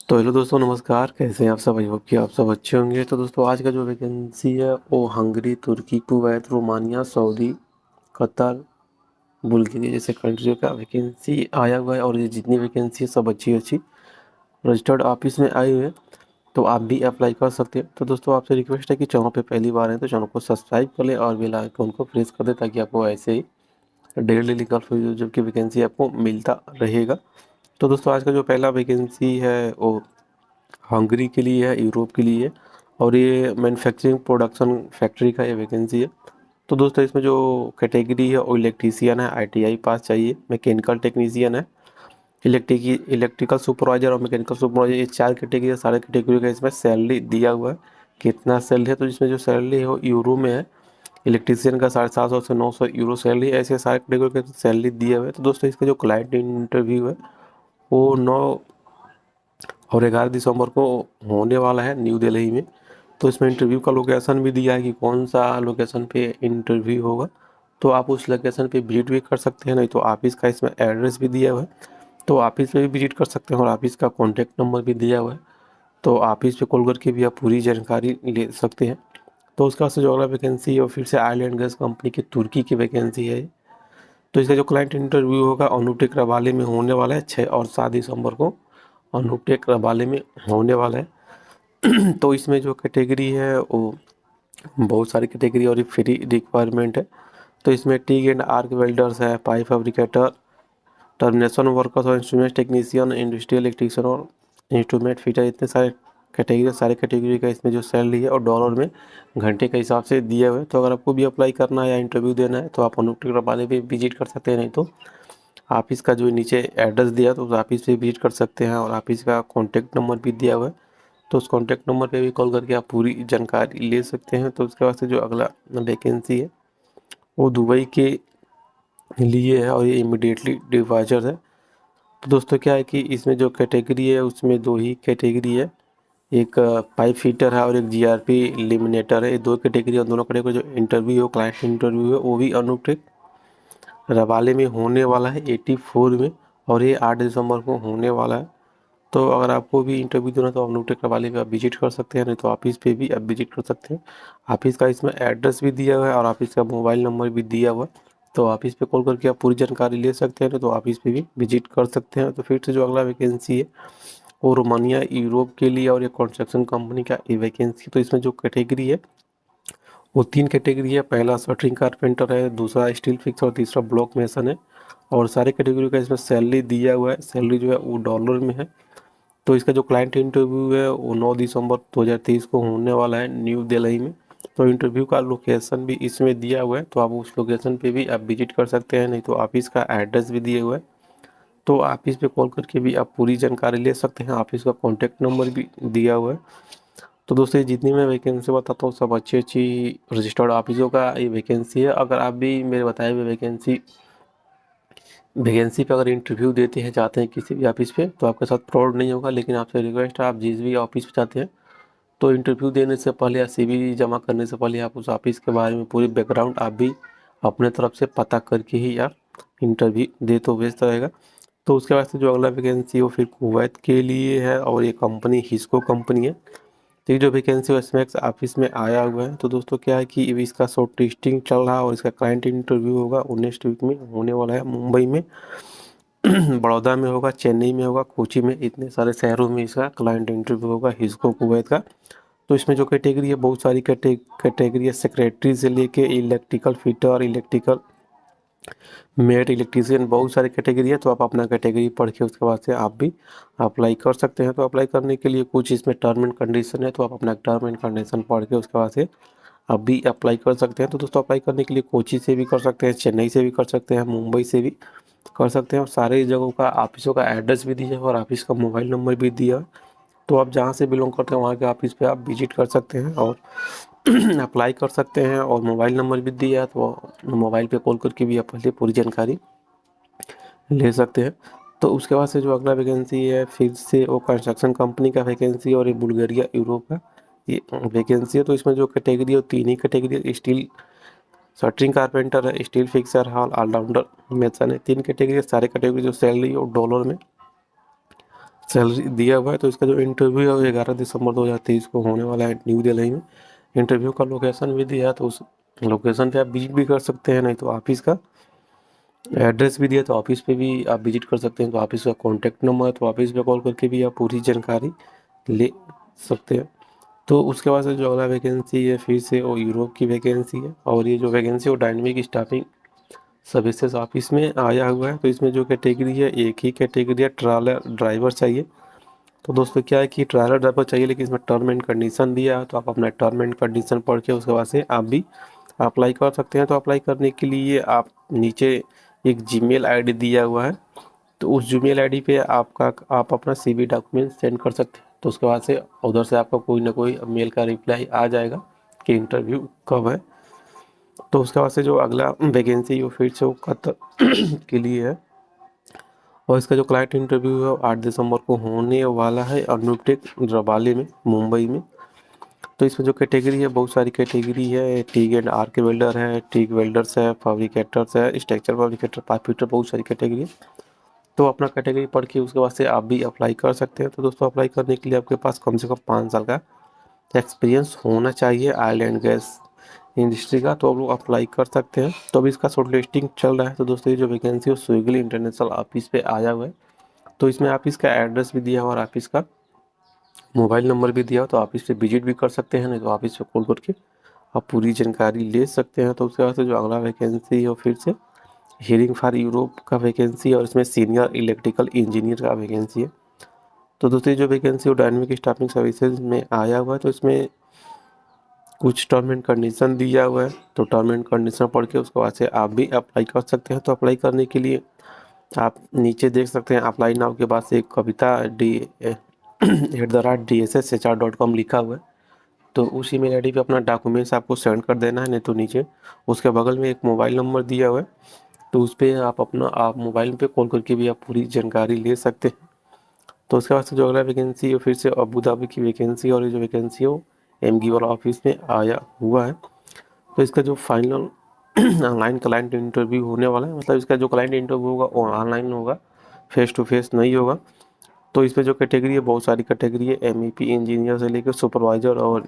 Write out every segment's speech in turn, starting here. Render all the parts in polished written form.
तो हेलो दोस्तों, नमस्कार। कैसे हैं आप सब? आई होप कि आप सब अच्छे होंगे। तो दोस्तों, आज का जो वैकेंसी है वो हंगरी, तुर्की, Kuwait, Romania, Saudi, Qatar, Bulgaria जैसे कंट्रियों का वैकेंसी आया हुआ है। और ये जितनी वैकेंसी है सब अच्छी अच्छी रजिस्टर्ड ऑफिस में आई हुई है, तो आप भी अप्लाई कर सकते हैं। तो दोस्तों, आपसे रिक्वेस्ट है कि चैनल पे पहली बार है तो चैनल को सब्सक्राइब कर लें और बेल आइकन को प्रेस कर दें, ताकि आपको ऐसे ही डेली लीगल जो कि वैकेंसी आपको मिलता रहेगा। तो दोस्तों, आज का जो पहला वैकेंसी है वो हंगरी के लिए है, यूरोप के लिए है। और ये मैन्युफैक्चरिंग प्रोडक्शन फैक्ट्री का ये वैकेंसी है। तो दोस्तों, इसमें जो कैटेगरी है वो इलेक्ट्रीशियन है, आईटीआई पास चाहिए। मैकेनिकल टेक्नीशियन है, इलेक्ट्रिकल सुपरवाइजर और मैकेनिकल सुपरवाइजर, ये चार कैटेगरी है। सारे कैटेगरी का इसमें सैलरी दिया हुआ है। कितना सैलरी है तो इसमें जो सैलरी है वो यूरो में है। इलेक्ट्रीशियन का 750 से 900 यूरो सैलरी, ऐसे सारे कैटेगरी के सैलरी दिए हुए हैं। तो दोस्तों, इसका जो क्लाइंट इंटरव्यू है वो 9 और 11 दिसंबर को होने वाला है न्यू दिल्ली में। तो इसमें इंटरव्यू का लोकेशन भी दिया है कि कौन सा लोकेशन पे इंटरव्यू होगा। तो आप उस लोकेशन पे विजिट भी कर सकते हैं, नहीं तो ऑफिस का इसमें एड्रेस भी दिया हुआ है, तो ऑफिस पे भी विजिट कर सकते हैं। और ऑफिस का कॉन्टैक्ट नंबर भी दिया हुआ है, तो ऑफिस पे कॉल करके भी आप पूरी जानकारी ले सकते हैं। तो उसके बाद से जो अगला वैकेंसी है वो फिर से आयरलैंड गैस कंपनी की तुर्की की वैकेंसी है। तो इसका जो क्लाइंट इंटरव्यू होगा अनुटेक रबाले में होने वाला है 6 और 7 दिसंबर को। अनुटेक रबाले में होने वाला है। तो इसमें जो कैटेगरी है वो बहुत सारी कैटेगरी और फ्री रिक्वायरमेंट है। तो इसमें टीग एंड आर्क वेल्डर्स है, पाइप फैब्रिकेटर, टर्मिनेशन वर्कर्स और इंस्ट्रूमेंट टेक्नीशियन, इंडस्ट्रियल इलेक्ट्रीशियन और इंस्ट्रूमेंट फिटर, इतने सारे कैटेगरी का इसमें जो सैलरी है और डॉलर में घंटे के हिसाब से दिए हुए हैं। तो अगर आपको भी अप्लाई करना है या इंटरव्यू देना है तो आप अनुटेक रबाले भी विजिट कर सकते हैं, नहीं तो ऑफिस का जो नीचे एड्रेस दिया तो उस ऑफिस पे विजिट कर सकते हैं। और ऑफिस का कॉन्टैक्ट नंबर भी दिया हुआ है, तो उस कॉन्टैक्ट नंबर पे भी कॉल करके आप पूरी जानकारी ले सकते हैं। तो उसके बाद से जो अगला वैकेंसी है वो दुबई के लिए है और ये इमिडिएटली डिपार्चर है। तो दोस्तों, क्या है कि इसमें जो कैटेगरी है उसमें दो ही कैटेगरी है, एक पाइप फिटर है और एक जीआरपी लिमिनेटर है। ये दो कैटेगरी है, दोनों कैटेगरी जो इंटरव्यू हो, क्लाइंट इंटरव्यू है, वो भी अनुटेक रबाले में होने वाला है 84 में। और ये 8 दिसंबर को होने वाला है। तो अगर आपको भी इंटरव्यू देना है तो आप अनुटेक रबाले पे आप विजिट कर सकते हैं, नहीं तो ऑफिस पे भी आप विजिट कर सकते हैं। ऑफिस का इसमें एड्रेस भी दिया हुआ है और ऑफिस का मोबाइल नंबर भी दिया हुआ है, तो ऑफिस पे कॉल करके आप पूरी जानकारी ले सकते हैं, नहीं तो ऑफिस पे भी विजिट कर सकते हैं। तो फिर से जो अगला वैकेंसी है वो रोमानिया यूरोप के लिए और ये कंस्ट्रक्शन कंपनी का ये वैकेंसी। तो इसमें जो कैटेगरी है वो 3 कैटेगरी है। पहला शटरिंग कारपेंटर है, दूसरा स्टील फिक्स और तीसरा ब्लॉक मेसन है। और सारे कैटेगरी का इसमें सैलरी दिया हुआ है, सैलरी जो है वो डॉलर में है। तो इसका जो क्लाइंट इंटरव्यू है वो 9 दिसंबर 2023 को होने वाला है न्यू दिल्ली में। तो इंटरव्यू का लोकेशन भी इसमें दिया हुआ है, तो आप उस लोकेशन पे भी आप विजिट कर सकते हैं, नहीं तो ऑफिस का एड्रेस भी दिया हुआ है, तो ऑफिस पे कॉल करके भी आप पूरी जानकारी ले सकते हैं। ऑफिस का कॉन्टैक्ट नंबर भी दिया हुआ है। तो दोस्तों, ये जितनी मैं वैकेंसी बताता हूँ सब अच्छी अच्छी रजिस्टर्ड ऑफिसों का ये वैकेंसी है। अगर आप भी मेरे बताए हुए वैकेंसी पे अगर इंटरव्यू देते हैं, चाहते हैं किसी भी ऑफिस पे, तो आपके साथ फ्रॉड नहीं होगा। लेकिन आपसे रिक्वेस्ट है, आप जिस भी ऑफिस पे जाते हैं तो इंटरव्यू देने से पहले या सीवी जमा करने से पहले आप उस ऑफिस के बारे में पूरी बैकग्राउंड आप भी अपने तरफ से पता करके ही आप इंटरव्यू दे तो बेस्ट रहेगा। तो उसके बाद से जो अगला वैकेंसी है वो फिर कुवैत के लिए है और ये कंपनी हिस्को कंपनी है। तो ये जो वैकेंसी है स्मैक्स ऑफिस में आया हुआ है। तो दोस्तों, क्या है कि अभी इसका शॉर्ट टेस्टिंग चल रहा है और इसका क्लाइंट इंटरव्यू होगा वो नेक्स्ट वीक में होने वाला है। मुंबई में, बड़ौदा में होगा, चेन्नई में होगा, कोची में, इतने सारे शहरों में इसका क्लाइंट इंटरव्यू होगा हिस्को कुवैत का। तो इसमें जो कैटेगरी है बहुत सारी कैटेगरी है, सेक्रेटरी से लेके electrical fitter, electrical mate, electrician, बहुत सारी कैटेगरी है। तो आप अपना कैटेगरी पढ़ के उसके बाद से आप भी अप्लाई कर सकते हैं। तो अप्लाई करने के लिए कुछ इसमें टर्म एंड कंडीशन है, तो आप अपना टर्म एंड कंडीशन पढ़ के उसके बाद से आप भी अप्लाई कर सकते हैं। तो दोस्तों, अप्लाई करने के लिए कोची से भी कर सकते हैं, चेन्नई से भी कर सकते हैं, मुंबई से भी कर सकते हैं। और सारे जगहों का ऑफिसों का एड्रेस भी दिया है और ऑफिस का मोबाइल नंबर भी दिया है। तो आप जहाँ से बिलोंग करते हैं वहाँ के ऑफिस पे आप विजिट कर सकते हैं और अप्लाई कर सकते हैं। और मोबाइल नंबर भी दिया है, तो मोबाइल पे कॉल करके भी आप पहले पूरी जानकारी ले सकते हैं। तो उसके बाद से जो अगला वैकेंसी है फिर से वो कंस्ट्रक्शन कंपनी का वैकेंसी और ये बुल्गारिया यूरोप का ये वैकेंसी है। तो इसमें जो कैटेगरी है 3 ही कैटेगरी है, स्टील शटरिंग कारपेंटर है, स्टील फिक्सर ऑलराउंडर मेसन है। 3 कैटेगरी है, सारे कैटेगरी जो सैलरी और डॉलर में सैलरी दिया हुआ है। तो इसका जो इंटरव्यू है वो 11 दिसंबर 2023 को होने वाला है न्यू दिल्ली में। इंटरव्यू का लोकेशन भी दिया है, तो उस लोकेशन पे आप विजिट भी कर सकते हैं, नहीं तो ऑफिस का एड्रेस भी दिया तो ऑफिस पे भी आप विजिट कर सकते हैं। तो ऑफिस का कॉन्टैक्ट नंबर है, तो ऑफिस पे कॉल करके भी आप पूरी जानकारी ले सकते हैं। तो उसके बाद से जो अगला वैकेंसी है फिर से वो यूरोप की वैकेंसी है, और ये जो वैकेंसी है वो डायनेमिक स्टाफिंग सर्विसेज ऑफिस में आया हुआ है। तो इसमें जो कैटेगरी है एक ही कैटेगरी है, ट्रैवलर ड्राइवर चाहिए। तो दोस्तों क्या है कि ट्रैवलर ड्राइवर चाहिए, लेकिन इसमें टर्म एंड कंडीशन दिया है, तो आप अपना टर्म एंड कंडीशन पढ़ के उसके बाद से आप भी अप्लाई कर सकते हैं। तो अप्लाई करने के लिए आप नीचे एक जीमेल आईडी दिया हुआ है, तो उस जीमेल आईडी पे आप अपना सीवी डॉक्यूमेंट सेंड कर सकते हैं। तो उसके बाद से उधर से आपका कोई ना कोई मेल का रिप्लाई आ जाएगा कि इंटरव्यू कब है। तो उसके बाद से जो अगला वैकेंसी वो फिर से वो कतर के लिए है, और इसका जो क्लाइंट इंटरव्यू है वो 8 दिसंबर को होने वाला है अनुटेक रबाले में, मुंबई में। तो इसमें जो कैटेगरी है बहुत सारी कैटेगरी है, टीग एंड आर्क के वेल्डर है, टीग वेल्डर्स है, फैब्रिकेटर्स है, स्ट्रक्चर फैब्रिकेटर, पाइप फिटर, बहुत सारी कैटेगरी है। तो अपना कैटेगरी पढ़ के उसके बाद से आप भी अप्लाई कर सकते हैं। तो दोस्तों अप्लाई करने के लिए आपके पास कम से कम 5 साल का एक्सपीरियंस होना चाहिए ऑयल एंड गैस इंडस्ट्री का, तो आप लोग अप्लाई कर सकते हैं। तो अभी इसका शॉर्ट लिस्टिंग चल रहा है। तो दोस्तों ये जो वैकेंसी है वो स्विगली इंटरनेशनल ऑफिस पे आया हुआ है। तो इसमें ऑफिस का एड्रेस भी दिया हुआ और ऑफिस का मोबाइल नंबर भी दिया हो, तो ऑफिस पे विजिट भी कर सकते हैं, नहीं तो ऑफिस पे कॉल करके आप पूरी जानकारी ले सकते हैं। तो उसके बाद से जो अगला वैकेंसी है वो फिर से हियरिंग फॉर यूरोप का वैकेंसी है, और इसमें सीनियर इलेक्ट्रिकल इंजीनियर का वैकेंसी है। तो दूसरी जो वैकेंसी वो डायनेमिक स्टाफिंग सर्विसेज में आया हुआ है। तो इसमें कुछ टर्म एंड कंडीशन दिया हुआ है, तो टर्म एंड कंडीशन पढ़ के उसके बाद से आप भी अप्लाई कर सकते हैं। तो अप्लाई करने के लिए आप नीचे देख सकते हैं अप्लाई नाउ के बाद से कविता @DSS.HR.com लिखा हुआ है। तो उस ईमेल आईडी पे अपना डॉक्यूमेंट्स आपको सेंड कर देना है, नहीं तो नीचे उसके बगल में एक मोबाइल नंबर दिया हुआ है, तो उस पर आप मोबाइल पे कॉल करके भी आप पूरी जानकारी ले सकते हैं। तो उसके बाद से जो अगला वैकेंसी है फिर से अबू धाबी की वैकेंसी, और ये जो वैकेंसी है वो एमगी वाला ऑफिस में आया हुआ है। तो इसका जो फाइनल ऑनलाइन क्लाइंट इंटरव्यू होने वाला है, मतलब इसका जो क्लाइंट इंटरव्यू होगा वो ऑनलाइन होगा, फेस टू फेस नहीं होगा। तो इसमें जो कैटेगरी है बहुत सारी कैटेगरी है, एमईपी इंजीनियर से लेकर सुपरवाइजर और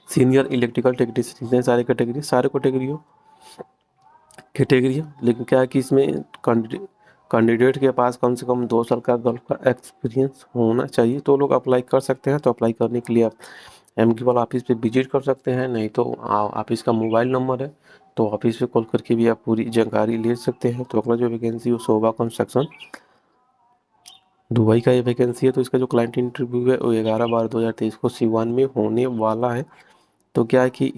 सीनियर इलेक्ट्रिकल टेक्नीशियन, इतने सारे कैटेगरी है। लेकिन क्या है कि इसमें कैंडिडेट के पास कम से कम 2 साल का गल्फ का एक्सपीरियंस होना चाहिए। तो लोग अप्लाई कर सकते हैं। तो अप्लाई करने के लिए आप एमकी वाला ऑफिस पे विजिट कर सकते हैं, नहीं तो ऑफिस का मोबाइल नंबर है, तो ऑफिस पे कॉल करके भी आप पूरी जानकारी ले सकते हैं। तो अगला जो वैकेंसी है वो शोभा कंस्ट्रक्शन दुबई का ये वैकेंसी है। तो इसका जो क्लाइंट इंटरव्यू है वो 11/12/2023 को सिवान में होने वाला है। तो क्या है कि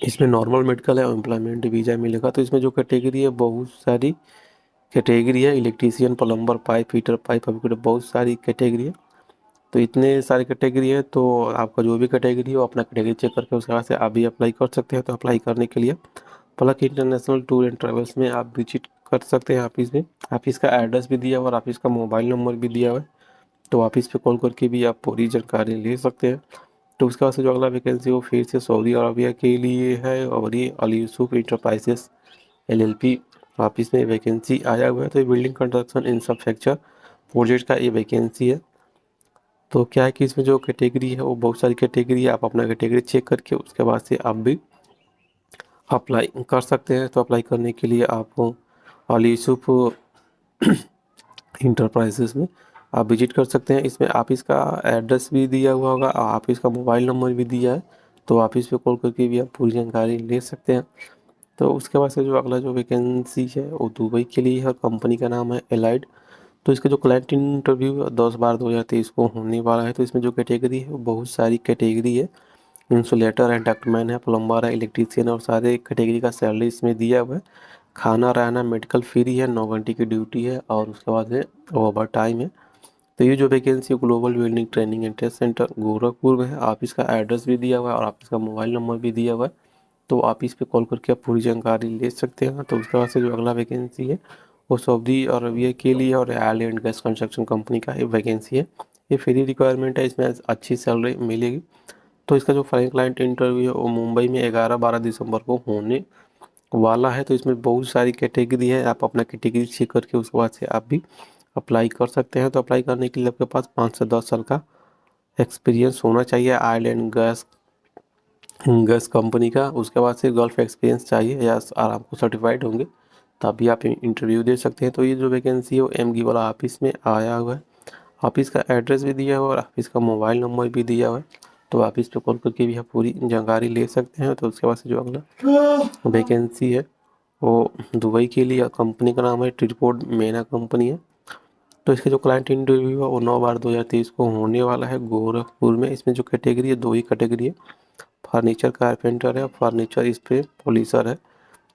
इसमें नॉर्मल मेडिकल है, एम्प्लॉयमेंट वीज़ा मिलेगा। तो इसमें जो कैटेगरी है बहुत सारी कैटेगरी है, electrician, plumber, pipe fitter, pipe fabricator, बहुत सारी कैटेगरी है। तो इतने सारी कैटेगरी है, तो आपका जो भी कैटेगरी हो अपना कैटेगरी चेक करके उसके बाद से आप भी अप्लाई कर सकते हैं। तो अप्लाई करने के लिए पलक इंटरनेशनल टूर एंड ट्रेवल्स में आप विजिट कर सकते हैं ऑफिस में। ऑफिस का एड्रेस भी दिया हुआ और ऑफिस का मोबाइल नंबर भी दिया हुआ है, तो ऑफिस पे कॉल करके भी आप पूरी जानकारी ले सकते हैं। तो उसके बाद से जो अगला वैकेंसी वो फिर से सऊदी अरबिया के लिए है, और ये Ali Yusuf enterprises LLP office में वैकेंसी आया हुआ है। तो ये बिल्डिंग कंस्ट्रक्शन इंफ्रास्ट्रक्चर प्रोजेक्ट का ये वैकेंसी है। तो क्या है कि इसमें जो कैटेगरी है वो बहुत सारी कैटेगरी है, आप अपना कैटेगरी चेक करके उसके बाद से आप भी अप्लाई कर सकते हैं। तो अप्लाई करने के लिए आप अली यूसुफ इंटरप्राइजेस में आप विजिट कर सकते हैं। इसमें ऑफिस का एड्रेस भी दिया हुआ होगा और ऑफिस का मोबाइल नंबर भी दिया है, तो ऑफिस पे कॉल करके भी आप पूरी जानकारी ले सकते हैं। तो उसके बाद से जो अगला जो वैकेंसी है वो दुबई के लिए है, और कंपनी का नाम है एलाइड। तो इसका जो क्लाइंट इंटरव्यू 10/12/2023 को होने वाला है। तो इसमें जो कैटेगरी है वो बहुत सारी कैटेगरी है, इंसुलेटर है, डक्टमैन है, प्लम्बर है, इलेक्ट्रीशियन, और सारे कैटेगरी का सैलरी इसमें दिया हुआ है। खाना रहना मेडिकल फ्री है, 9 घंटे की ड्यूटी है, और उसके बाद है ओवर टाइम है। तो ये जो vacancy global building training and test centre Gorakhpur में है, ऑफिस का एड्रेस भी दिया हुआ है और ऑफिस का मोबाइल नंबर भी दिया हुआ है, तो ऑफिस पे कॉल करके आप पूरी जानकारी ले सकते हैं। तो उसके बाद से जो अगला वैकेंसी है वो सऊदी अरबिया के लिए और oil and gas construction company का ये वैकेंसी है। ये फ्री रिक्वायरमेंट है, इसमें अच्छी सैलरी मिलेगी। तो इसका जो फाइनल क्लाइंट इंटरव्यू है वो मुंबई में 11-12 दिसंबर को होने वाला है। तो इसमें बहुत सारी कैटेगरी है, आप अपना कैटेगरी चेक करके उसके बाद से आप भी अप्लाई कर सकते हैं। तो अप्लाई करने के लिए आपके पास 5 से 10 साल का एक्सपीरियंस होना चाहिए ऑयल एंड गैस कंपनी का। उसके बाद से गल्फ एक्सपीरियंस चाहिए या और आपको सर्टिफाइड होंगे तभी आप इंटरव्यू दे सकते हैं। तो ये जो वैकेंसी है वो एमगी वाला ऑफिस में आया हुआ है। ऑफिस का एड्रेस भी दिया हुआ है और ऑफिस का मोबाइल नंबर भी दिया हुआ है। तो ऑफिस पे कॉल करके भी आप पूरी जानकारी ले सकते हैं। तो उसके बाद से जो अगला वैकेंसी है वो दुबई के लिए, कंपनी का नाम है ट्रिपोर्ट मेना कंपनी है। तो इसके जो क्लाइंट इंटरव्यू है वो 9/12/2023 को होने वाला है गोरखपुर में। इसमें जो कैटेगरी है 2 ही कैटेगरी है, फर्नीचर कारपेंटर है और फर्नीचर स्प्रे पॉलिशर है।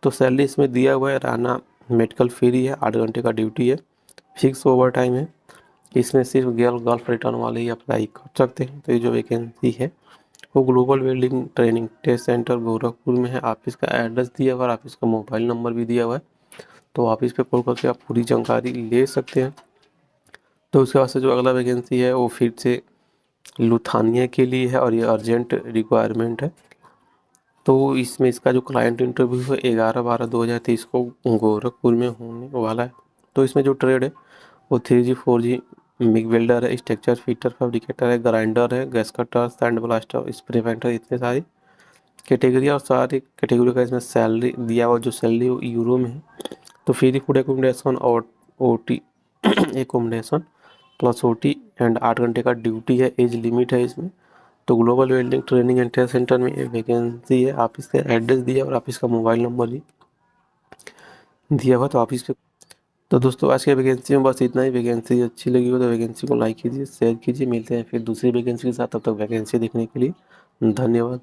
तो सैलरी इसमें दिया हुआ है, रहना मेडिकल फ्री है, 8 घंटे का ड्यूटी है, फिक्स ओवर टाइम है। इसमें सिर्फ गल्फ रिटर्न वाले ही अप्लाई कर सकते हैं। तो ये जो वैकेंसी है वो global welding training test centre Gorakhpur में है। ऑफिस का एड्रेस दिया हुआ है, ऑफिस का मोबाइल नंबर भी दिया हुआ है। तो ऑफिस पे कॉल करके आप पूरी जानकारी ले सकते हैं। तो उसके बाद से जो अगला वैकेंसी है वो फिर से लुथानिया के लिए है और ये अर्जेंट रिक्वायरमेंट है। तो इसमें इसका जो क्लाइंट इंटरव्यू है 11/12/2023 को गोरखपुर में होने वाला है। तो इसमें जो ट्रेड है वो 3G 4G मिग वेल्डर है, स्ट्रक्चर फिटर, फैब्रिकेटर है, ग्राइंडर है, gas cutter, sand blaster, spray painter, इतने सारी कैटेगरी और सारी कैटेगरी का इसमें सैलरी दिया हुआ। जो सैलरी वो यूरो में है। तो फ्री फूड एकोमोडेशन और OT accommodation plus OT and 8 घंटे का ड्यूटी है। एज लिमिट है इसमें। तो global welding training and test centre में एक वैकेंसी है। आप इसका एड्रेस दिया और आप इसका मोबाइल नंबर भी दिया हुआ। तो आप इस पे तो दोस्तों आज के वैकेंसी में बस इतना ही। वैकेंसी अच्छी लगी हो तो वैकेंसी को लाइक कीजिए, शेयर कीजिए। मिलते हैं फिर दूसरी वैकेंसी के साथ। तब तक वैकेंसी देखने के लिए धन्यवाद।